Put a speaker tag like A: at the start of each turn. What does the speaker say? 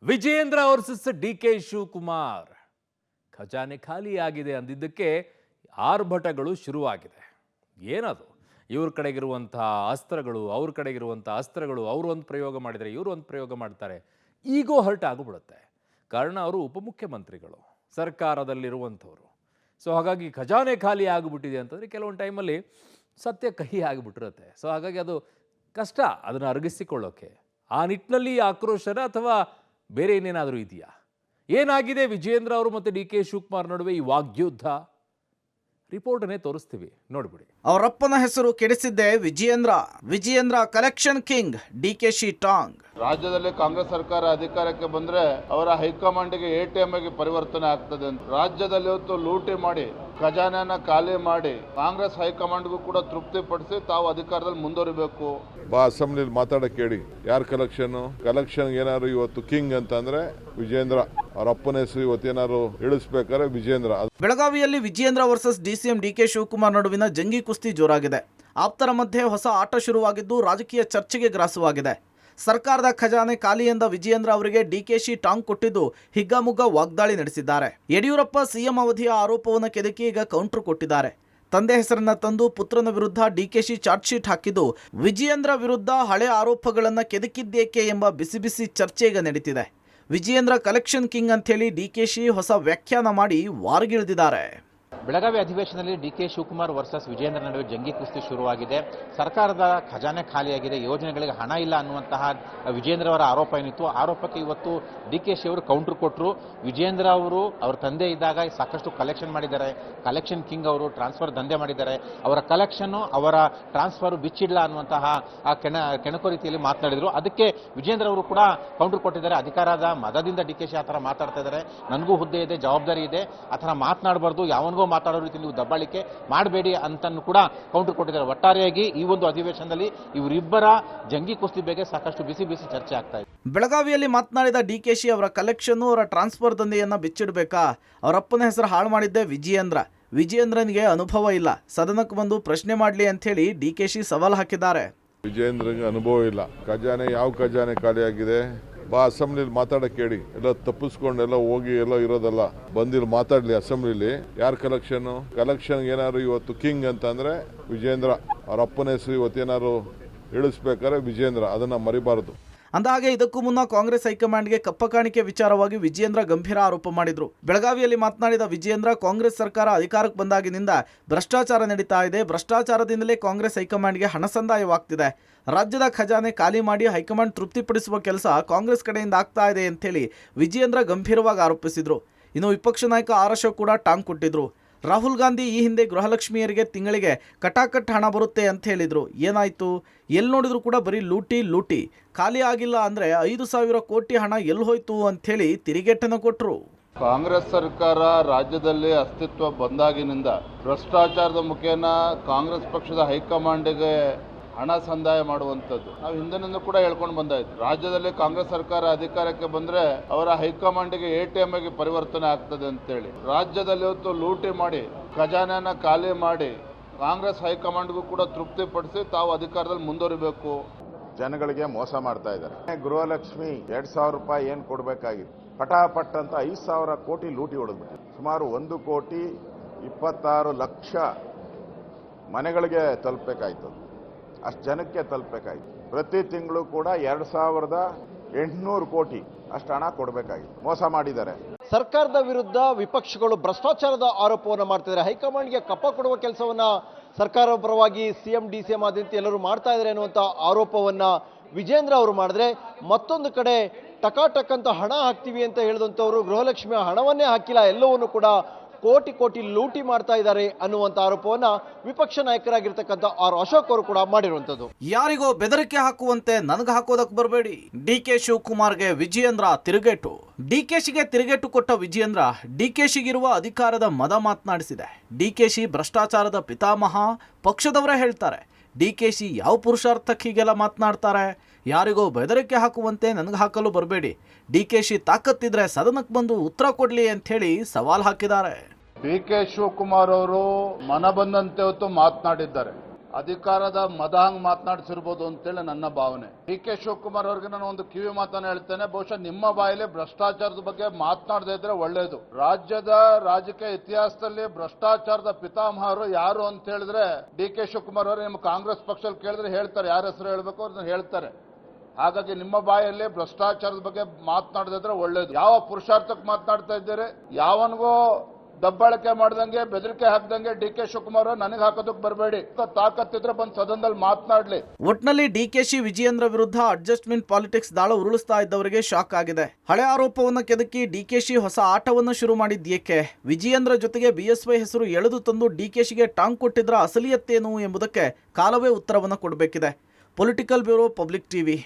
A: Vijayendra versus DK. Shivakumar ಖಜಾನೆ ಖಾಲಿಯಾಗಿದೆ ಅಂದಿದ್ದಕ್ಕೆ ಆರ್ಭಟಗಳು ಶುರುವಾಗಿದೆ. ಏನದು? ಇವ್ರ ಕಡೆಗಿರುವಂತಹ ಅಸ್ತ್ರಗಳು, ಅವ್ರ ಕಡೆಗಿರುವಂತಹ ಅಸ್ತ್ರಗಳು, ಅವರು ಒಂದು ಪ್ರಯೋಗ ಮಾಡಿದರೆ ಇವರು ಒಂದು ಪ್ರಯೋಗ ಮಾಡ್ತಾರೆ. ಈಗೋ ಹರ್ಟ್ ಆಗಿಬಿಡುತ್ತೆ. ಕಾರಣ ಅವರು ಉಪಮುಖ್ಯಮಂತ್ರಿಗಳು, ಸರ್ಕಾರದಲ್ಲಿರುವಂಥವ್ರು. ಸೊ ಹಾಗಾಗಿ ಖಜಾನೆ ಖಾಲಿ ಆಗಿಬಿಟ್ಟಿದೆ ಅಂತಂದರೆ ಕೆಲವೊಂದು ಟೈಮಲ್ಲಿ ಸತ್ಯ ಕಹಿ ಆಗಿಬಿಟ್ಟಿರುತ್ತೆ. ಸೊ ಹಾಗಾಗಿ ಅದು ಕಷ್ಟ ಅದನ್ನು ಅರಗಿಸಿಕೊಳ್ಳೋಕ್ಕೆ. ಆ ನಿಟ್ಟಿನಲ್ಲಿ ಆಕ್ರೋಶನ ಅಥವಾ ಬೇರೆ ಏನೇನಾದರೂ ಇದೆಯಾ? ಏನಾಗಿದೆ ವಿಜಯೇಂದ್ರ ಅವರು ಮತ್ತು ಡಿ.ಕೆ. ಶಿವಕುಮಾರ್ ನಡುವೆ ಈ ವಾಗ್ಯುದ್ಧ? ರಿಪೋರ್ಟನ್ನೇ ತೋರಿಸ್ತೀವಿ, ನೋಡ್ಬಿಡಿ.
B: ಅವರಪ್ಪನ ಹೆಸರು ಕೆಡಿಸಿದ್ದೆ ವಿಜಯೇಂದ್ರ ಕಲೆಕ್ಷನ್ ಕಿಂಗ್, ಡಿ.ಕೆ.ಶಿ ಟಾಂಗ್.
C: ರಾಜ್ಯದಲ್ಲಿ ಕಾಂಗ್ರೆಸ್ ಸರ್ಕಾರ ಅಧಿಕಾರಕ್ಕೆ ಬಂದ್ರೆ ಅವರ ಹೈಕಮಾಂಡ್ಗೆ ಎಟಿಎಂ ಆಗಿ ಪರಿವರ್ತನೆ ಆಗ್ತದೆ ಅಂತ ರಾಜ್ಯದಲ್ಲಿ ಇವತ್ತು ಲೂಟಿ ಮಾಡಿ ಖಜಾನೆನ ಖಾಲಿ ಮಾಡಿ ಕಾಂಗ್ರೆಸ್ ಹೈಕಮಾಂಡ್ಗೂ ಕೂಡ ತೃಪ್ತಿಪಡಿಸಿ ತಾವು ಅಧಿಕಾರದಲ್ಲಿ ಮುಂದುವರಿಬೇಕು.
D: ಅಸೆಂಬ್ಲಿಲಿ ಮಾತಾಡಕ್ಕೆ ಹೇಳಿ, ಯಾರು ಕಲೆಕ್ಷನ್ ಏನಾದ್ರು ಇವತ್ತು ಕಿಂಗ್ ಅಂತಂದ್ರೆ ವಿಜಯೇಂದ್ರ. ಅವ್ರ ಅಪ್ಪನ ಹೆಸರು ಇವತ್ತೇನಾದ್ರು ಇಳಿಸ್ಬೇಕಾದ್ರೆ ವಿಜಯೇಂದ್ರ.
B: ಬೆಳಗಾವಿಯಲ್ಲಿ ವಿಜಯೇಂದ್ರ ವರ್ಸಸ್ ಡಿ.ಸಿ.ಎಂ ಡಿ.ಕೆ. ಶಿವಕುಮಾರ್ ನಡುವಿನ ಜಂಗಿ ಕುಸ್ತಿ ಜೋರಾಗಿದೆ. ಆಪ್ತರ ಮಧ್ಯೆ ಹೊಸ ಆಟ ಶುರುವಾಗಿದ್ದು ರಾಜಕೀಯ ಚರ್ಚೆಗೆ ಗ್ರಾಸವಾಗಿದೆ. ಸರ್ಕಾರದ ಖಜಾನೆ ಖಾಲಿ ಎಂದ ವಿಜಯೇಂದ್ರ ಅವರಿಗೆ ಡಿ.ಕೆ.ಶಿ ಟಾಂಗ್ ಕೊಟ್ಟಿದ್ದು ಹಿಗ್ಗಾಮುಗ್ಗ ವಾಗ್ದಾಳಿ ನಡೆಸಿದ್ದಾರೆ. ಯಡಿಯೂರಪ್ಪ ಸಿಎಂ ಅವಧಿಯ ಆರೋಪವನ್ನು ಕೆದಕಿ ಈಗ ಕೌಂಟರ್ ಕೊಟ್ಟಿದ್ದಾರೆ. ತಂದೆ ಹೆಸರನ್ನ ತಂದು ಪುತ್ರನ ವಿರುದ್ಧ ಡಿ.ಕೆ.ಶಿ ಚಾರ್ಜ್ ಶೀಟ್ ಹಾಕಿದ್ದು ವಿಜಯೇಂದ್ರ ವಿರುದ್ಧ ಹಳೆ ಆರೋಪಗಳನ್ನು ಕೆದಕಿದ್ದೇಕೆ ಎಂಬ ಬಿಸಿ ಬಿಸಿ ಚರ್ಚೆ ಈಗ ನಡೀತಿದೆ. ವಿಜಯೇಂದ್ರ ಕಲೆಕ್ಷನ್ ಕಿಂಗ್ ಅಂಥೇಳಿ ಡಿ.ಕೆ.ಶಿ ಹೊಸ ವ್ಯಾಖ್ಯಾನ ಮಾಡಿ ವಾರ್ಗಿಳಿದಿದ್ದಾರೆ.
E: ಬೆಳಗಾವಿ ಅಧಿವೇಶನದಲ್ಲಿ ಡಿ.ಕೆ. ಶಿವಕುಮಾರ್ ವರ್ಸಸ್ ವಿಜಯೇಂದ್ರ ನಡುವೆ ಜಂಗಿ ಕುಸ್ತಿ ಶುರುವಾಗಿದೆ. ಸರ್ಕಾರದ ಖಜಾನೆ ಖಾಲಿಯಾಗಿದೆ, ಯೋಜನೆಗಳಿಗೆ ಹಣ ಇಲ್ಲ ಅನ್ನುವಂತಹ ವಿಜಯೇಂದ್ರ ಅವರ ಆರೋಪ ಏನಿತ್ತು, ಆರೋಪಕ್ಕೆ ಇವತ್ತು ಡಿ.ಕೆ.ಶಿ ಅವರು ಕೌಂಟರ್ ಕೊಟ್ಟರು. ವಿಜಯೇಂದ್ರ ಅವರು ಅವ್ರ ತಂದೆ ಇದ್ದಾಗ ಸಾಕಷ್ಟು ಕಲೆಕ್ಷನ್ ಮಾಡಿದ್ದಾರೆ, ಕಲೆಕ್ಷನ್ ಕಿಂಗ್ ಅವರು ಟ್ರಾನ್ಸ್ಫರ್ ದಂಧೆ ಮಾಡಿದ್ದಾರೆ, ಅವರ ಕಲೆಕ್ಷನ್ ಅವರ ಟ್ರಾನ್ಸ್ಫರ್ ಬಿಚ್ಚಿಲ್ಲ ಅನ್ನುವಂತಹ ಕೆಣಕು ರೀತಿಯಲ್ಲಿ ಮಾತನಾಡಿದರು. ಅದಕ್ಕೆ ವಿಜಯೇಂದ್ರ ಅವರು ಕೂಡ ಕೌಂಟರ್ ಕೊಟ್ಟಿದ್ದಾರೆ. ಅಧಿಕಾರದ ಮದದಿಂದ ಡಿ.ಕೆ.ಶಿ ಆ ಥರ ಮಾತಾಡ್ತಾ ಇದ್ದಾರೆ, ನನಗೂ ಹುದ್ದೆ ಇದೆ, ಜವಾಬ್ದಾರಿ ಇದೆ, ಆ ಥರ ಮಾತನಾಡಬಾರ್ದು, ಯಾವನಿಗೋ ಮಾತಾಡೋ ರೀತಿ ನೀವು ದಬ್ಬಾಳಿಕೆ ಮಾಡಬೇಡಿ ಅಂತನೂ ಕೂಡ ಕೌಂಟರ್ ಕೊಟ್ಟಿದ್ದಾರೆ. ಒಟ್ಟಾರೆಯಾಗಿ ಈ ಒಂದು ಅಧಿವೇಶನದಲ್ಲಿ ಇವರಿಬ್ಬರ ಜಂಗಿ ಕುಸ್ತಿ ಬಗ್ಗೆ ಸಾಕಷ್ಟು ಬಿಸಿ ಬಿಸಿ ಚರ್ಚೆ ಆಗ್ತಾ ಇದೆ.
B: ಬೆಳಗಾವಿಯಲ್ಲಿ ಮಾತನಾಡಿದ ಡಿ.ಕೆ.ಶಿ ಅವರ ಕಲೆಕ್ಷನ್, ಅವರ ಟ್ರಾನ್ಸ್ಫರ್ ದಂಧೆಯನ್ನ ಬಿಚ್ಚಿಡಬೇಕಾ? ಅವರಪ್ಪನ ಹೆಸರು ಹಾಳು ಮಾಡಿದ್ದೆ ವಿಜಯೇಂದ್ರನಿಗೆ ಅನುಭವ ಇಲ್ಲ, ಸದನಕ್ಕೆ ಬಂದು ಪ್ರಶ್ನೆ ಮಾಡಲಿ ಅಂತ ಹೇಳಿ ಡಿ.ಕೆ.ಶಿ ಸವಾಲ್ ಹಾಕಿದ್ದಾರೆ.
D: ವಿಜಯೇಂದ್ರಗೆ ಅನುಭವ ಇಲ್ಲ. ಖಜಾನೆ ಯಾವ ಖಜಾನೆ ಖಾಲಿಯಾಗಿದೆ? ಅಸೆಂಬ್ಲಿಲಿ ಮಾತಾಡಕ್ಕೆ ಹೇಳಿ, ಎಲ್ಲ ತಪ್ಪಿಸ್ಕೊಂಡೆಲ್ಲ ಹೋಗಿ ಎಲ್ಲ ಇರೋದಲ್ಲ, ಬಂದಿಲ್ಲಿ ಮಾತಾಡ್ಲಿ ಅಸೆಂಬ್ಲಿಲಿ. ಯಾರು ಕಲೆಕ್ಷನ್ ಏನಾದ್ರು ಇವತ್ತು ಕಿಂಗ್ ಅಂತಂದ್ರೆ ವಿಜಯೇಂದ್ರ. ಅವ್ರ ಅಪ್ಪನ ಹೆಸರು ಇವತ್ತೇನಾದ್ರು ಇಳಿಸ್ಬೇಕಾದ್ರೆ ವಿಜಯೇಂದ್ರ, ಅದನ್ನ ಮರಿಬಾರದು.
B: ಅಂದಹಾಗೆ ಇದಕ್ಕೂ ಮುನ್ನ ಕಾಂಗ್ರೆಸ್ ಹೈಕಮಾಂಡ್ಗೆ ಕಪ್ಪ ಕಾಣಿಕೆ ವಿಚಾರವಾಗಿ ವಿಜಯೇಂದ್ರ ಗಂಭೀರ ಆರೋಪ ಮಾಡಿದ್ರು. ಬೆಳಗಾವಿಯಲ್ಲಿ ಮಾತನಾಡಿದ ವಿಜಯೇಂದ್ರ, ಕಾಂಗ್ರೆಸ್ ಸರ್ಕಾರ ಅಧಿಕಾರಕ್ಕೆ ಬಂದಾಗಿನಿಂದ ಭ್ರಷ್ಟಾಚಾರ ನಡೀತಾ ಇದೆ, ಭ್ರಷ್ಟಾಚಾರದಿಂದಲೇ ಕಾಂಗ್ರೆಸ್ ಹೈಕಮಾಂಡ್ಗೆ ಹಣ ಸಂದಾಯವಾಗ್ತಿದೆ, ರಾಜ್ಯದ ಖಜಾನೆ ಖಾಲಿ ಮಾಡಿ ಹೈಕಮಾಂಡ್ ತೃಪ್ತಿಪಡಿಸುವ ಕೆಲಸ ಕಾಂಗ್ರೆಸ್ ಕಡೆಯಿಂದ ಆಗ್ತಾ ಇದೆ ಅಂತೇಳಿ ವಿಜಯೇಂದ್ರ ಗಂಭೀರವಾಗಿ ಆರೋಪಿಸಿದ್ರು. ಇನ್ನು ವಿಪಕ್ಷ ನಾಯಕ ಆರ್ ಅಶೋಕ್ ಕೂಡ ಟಾಂಗ್ ಕೊಟ್ಟಿದ್ರು. ರಾಹುಲ್ ಗಾಂಧಿ ಈ ಹಿಂದೆ ಗೃಹಲಕ್ಷ್ಮಿಯರಿಗೆ ತಿಂಗಳಿಗೆ ಕಟಾಕಟ್ ಹಣ ಬರುತ್ತೆ ಅಂತ ಹೇಳಿದ್ರು. ಏನಾಯ್ತು? ಎಲ್ಲಿ ನೋಡಿದ್ರು ಕೂಡ ಬರೀ ಲೂಟಿ, ಖಾಲಿ ಆಗಿಲ್ಲ ಅಂದ್ರೆ 5,000 ಕೋಟಿ ಹಣ ಎಲ್ಲಿ ಹೋಯ್ತು ಅಂಥೇಳಿ ತಿರುಗೇಟನ್ನು ಕೊಟ್ಟರು.
C: ಕಾಂಗ್ರೆಸ್ ಸರ್ಕಾರ ರಾಜ್ಯದಲ್ಲಿ ಅಸ್ತಿತ್ವ ಬಂದಾಗಿನಿಂದ ಭ್ರಷ್ಟಾಚಾರದ ಮುಖೇನ ಕಾಂಗ್ರೆಸ್ ಪಕ್ಷದ ಹೈಕಮಾಂಡ್ಗೆ ಹಣ ಸಂದಾಯ ಮಾಡುವಂಥದ್ದು ನಾವು ಹಿಂದಿನಿಂದ ಕೂಡ ಹೇಳ್ಕೊಂಡು ಬಂದಾಯ್ತು. ರಾಜ್ಯದಲ್ಲಿ ಕಾಂಗ್ರೆಸ್ ಸರ್ಕಾರ ಅಧಿಕಾರಕ್ಕೆ ಬಂದ್ರೆ ಅವರ ಹೈಕಮಾಂಡ್ಗೆ ಎಟಿಎಂ ಆಗಿ ಪರಿವರ್ತನೆ ಆಗ್ತದೆ ಅಂತೇಳಿ ರಾಜ್ಯದಲ್ಲಿ ಇವತ್ತು ಲೂಟಿ ಮಾಡಿ ಖಜಾನೆನ ಖಾಲಿ ಮಾಡಿ ಕಾಂಗ್ರೆಸ್ ಹೈಕಮಾಂಡ್ಗೂ ಕೂಡ ತೃಪ್ತಿಪಡಿಸಿ ತಾವು ಅಧಿಕಾರದಲ್ಲಿ ಮುಂದುವರಿಬೇಕು.
F: ಜನಗಳಿಗೆ ಮೋಸ ಮಾಡ್ತಾ ಇದ್ದಾರೆ. ಗೃಹಲಕ್ಷ್ಮಿ 2,000 ರೂಪಾಯಿ ಏನು ಕೊಡಬೇಕಾಗಿತ್ತು, ಪಟಾಪಟ್ ಅಂತ 5,000 ಕೋಟಿ ಲೂಟಿ ಹೊಡೆದ್ಬಿಟ್ಟು ಸುಮಾರು 1,26,00,000 ಮನೆಗಳಿಗೆ ತಲುಪಬೇಕಾಯ್ತು, ಅಷ್ಟು ಜನಕ್ಕೆ ತಲುಪಬೇಕಾಗಿತ್ತು. ಪ್ರತಿ ತಿಂಗಳು ಕೂಡ 2,800 ಕೋಟಿ ಅಷ್ಟು ಹಣ ಕೊಡಬೇಕಾಗಿತ್ತು. ಮೋಸ ಮಾಡಿದ್ದಾರೆ.
G: ಸರ್ಕಾರದ ವಿರುದ್ಧ ವಿಪಕ್ಷಗಳು ಭ್ರಷ್ಟಾಚಾರದ ಆರೋಪವನ್ನು ಮಾಡ್ತಿದ್ದಾರೆ. ಹೈಕಮಾಂಡ್ಗೆ ಕಪ್ಪ ಕೊಡುವ ಕೆಲಸವನ್ನ ಸರ್ಕಾರ ಪರವಾಗಿ ಸಿಎಂ ಡಿ.ಸಿ.ಎಂ ಆದಂತೆ ಎಲ್ಲರೂ ಮಾಡ್ತಾ ಇದ್ದಾರೆ ಅನ್ನುವಂಥ ಆರೋಪವನ್ನ ವಿಜಯೇಂದ್ರ ಅವರು ಮಾಡಿದ್ರೆ, ಮತ್ತೊಂದು ಕಡೆ ಟಕಾಟಕ್ ಅಂತ ಹಣ ಹಾಕ್ತೀವಿ ಅಂತ ಹೇಳಿದಂಥವ್ರು ಗೃಹಲಕ್ಷ್ಮಿಯ ಹಣವನ್ನೇ ಹಾಕಿಲ್ಲ, ಎಲ್ಲವನ್ನೂ ಕೂಡ ಕೋಟಿ ಲೂಟಿ ಮಾಡ್ತಾ ಇದ್ದಾರೆ ಅನ್ನುವಂಥ ಆರೋಪವನ್ನ ವಿಪಕ್ಷ ನಾಯಕರಾಗಿರ್ತಕ್ಕಂಥ ಆರ್ ಅಶೋಕ್ ಅವರು ಕೂಡ ಮಾಡಿರುವಂಥದ್ದು.
B: ಯಾರಿಗೋ ಬೆದರಿಕೆ ಹಾಕುವಂತೆ ನನಗೆ ಹಾಕೋದಕ್ಕೆ ಬರಬೇಡಿ. ಡಿ.ಕೆ. ಶಿವಕುಮಾರ್ಗೆ ವಿಜಯೇಂದ್ರ ತಿರುಗೇಟು. ಡಿ.ಕೆ.ಶಿಗೆ ತಿರುಗೇಟು ಕೊಟ್ಟ ವಿಜಯೇಂದ್ರ ಡಿ.ಕೆ.ಶಿಗಿರುವ ಅಧಿಕಾರದ ಮದ ಮಾತನಾಡಿಸಿದೆ. ಡಿ.ಕೆ.ಶಿ ಭ್ರಷ್ಟಾಚಾರದ ಪಿತಾಮಹ, ಪಕ್ಷದವರೇ ಹೇಳ್ತಾರೆ. ಡಿ.ಕೆ.ಶಿ ಯಾವ ಪುರುಷಾರ್ಥಕ್ಕೆ ಹೀಗೆಲ್ಲ ಮಾತನಾಡ್ತಾರೆ? ಯಾರಿಗೋ ಬೆದರಿಕೆ ಹಾಕುವಂತೆ ನನಗೆ ಹಾಕಲು ಬರಬೇಡಿ. ಡಿ.ಕೆ.ಶಿ ತಾಕತ್ತಿದ್ರೆ ಸದನಕ್ಕೆ ಬಂದು ಉತ್ತರ ಕೊಡ್ಲಿ ಅಂತ ಹೇಳಿ ಸವಾಲ್ ಹಾಕಿದ್ದಾರೆ.
C: ಡಿ.ಕೆ. ಶಿವಕುಮಾರ್ ಅವರು ಮನ ಬಂದಂತೆ ಹೊತ್ತು ಮಾತನಾಡಿದ್ದಾರೆ. ಅಧಿಕಾರದ ಮದಹಂಗ್ ಮಾತನಾಡಿಸಿರ್ಬೋದು ಅಂತೇಳಿ ನನ್ನ ಭಾವನೆ. ಡಿ ಕೆ ಶಿವಕುಮಾರ್ ಅವರಿಗೆ ನಾನು ಒಂದು ಕಿವಿ ಮಾತನ್ನು ಹೇಳ್ತೇನೆ, ಬಹುಶಃ ನಿಮ್ಮ ಬಾಯಲ್ಲಿ ಭ್ರಷ್ಟಾಚಾರದ ಬಗ್ಗೆ ಮಾತನಾಡದೇ ಇದ್ರೆ ಒಳ್ಳೇದು. ರಾಜ್ಯದ ರಾಜಕೀಯ ಇತಿಹಾಸದಲ್ಲಿ ಭ್ರಷ್ಟಾಚಾರದ ಪಿತಾಮಹರು ಯಾರು ಅಂತ ಹೇಳಿದ್ರೆ ಡಿ ಕೆ ಶಿವಕುಮಾರ್ ಅವರು. ನಿಮ್ಮ ಕಾಂಗ್ರೆಸ್ ಪಕ್ಷದಲ್ಲಿ ಕೇಳಿದ್ರೆ ಹೇಳ್ತಾರೆ, ಯಾರ ಹೆಸರು ಹೇಳ್ಬೇಕು ಅವ್ರನ್ನ ಹೇಳ್ತಾರೆ. ಹಾಗಾಗಿ ನಿಮ್ಮ ಬಾಯಲ್ಲಿ ಭ್ರಷ್ಟಾಚಾರದ ಬಗ್ಗೆ ಮಾತನಾಡದಿದ್ರೆ ಒಳ್ಳೇದು. ಯಾವ ಪುರುಷಾರ್ಥಕ್ಕೆ ಮಾತನಾಡ್ತಾ ಇದ್ದೀರಿ? ಯಾವನಿಗೂ ದಬ್ಬಾಳಿಕೆ ಮಾಡ್ದಂಗೆ, ಬೆದರಿಕೆ ಹಾಕ್ದಂಗೆ ಡಿ ಕೆ ಶಿವಕುಮಾರ್ ನನಗೆ ಹಾಕೋದಕ್ಕೆ ಬರಬೇಡಿ. ತಾಕತ್ತಿದ್ರೆ ಬಂದು ಸದನದಲ್ಲಿ ಮಾತನಾಡ್ಲಿ.
B: ಒಟ್ನಲ್ಲಿ ಡಿಕೆಶಿ ವಿಜಯೇಂದ್ರ ವಿರುದ್ಧ ಅಡ್ಜಸ್ಟ್ಮೆಂಟ್ ಪಾಲಿಟಿಕ್ಸ್ ದಾಳ ಉರುಳಿಸ್ತಾ ಇದ್ದವರಿಗೆ ಶಾಕ್ ಆಗಿದೆ. ಹಳೆ ಆರೋಪವನ್ನು ಕೆದಕಿ ಡಿಕೆಶಿ ಹೊಸ ಆಟವನ್ನು ಶುರು ಮಾಡಿದ್ದೇಕೆ? ವಿಜಯೇಂದ್ರ ಜೊತೆಗೆ ಬಿಎಸ್ವೈ ಹೆಸರು ಎಳೆದು ತಂದು ಡಿಕೆಶಿಗೆ ಟಾಂಗ್ ಕೊಟ್ಟಿದ್ರ ಅಸಲಿಯತ್ತೇನು ಎಂಬುದಕ್ಕೆ ಕಾಲವೇ ಉತ್ತರವನ್ನು ಕೊಡಬೇಕಿದೆ. Political bureau, public TV.